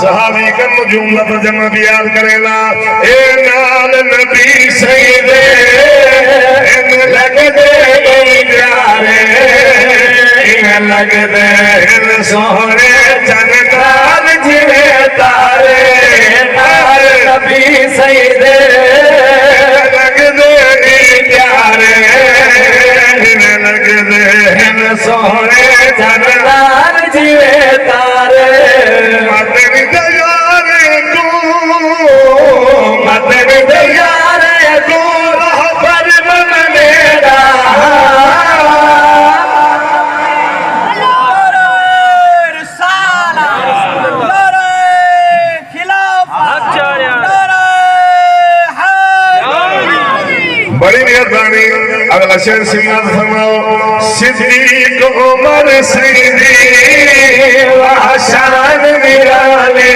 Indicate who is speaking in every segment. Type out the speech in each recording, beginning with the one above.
Speaker 1: सहाबी का जुमला तर्जमा भी याद करेला ए नाल नबी सईदे इन लगदे प्यारे इन लगदे इन सोहरे चंदाल जिवे तारे नाल नबी सईदे लगदे प्यारे इन लगदे इन सोहरे चंदाल जिवे तारे बड़ी मेहरबानी अगला शेर सिंगार फरमाओ सिद्दीक उमर सईदी शान निराले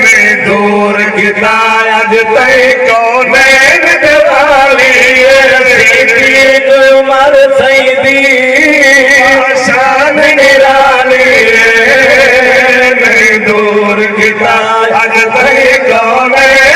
Speaker 1: मैं दूर किता अज तई कौनैन दिवाली सिद्दीक उमर सईदी शान निराली मैं दूर किता अज तई कौनैन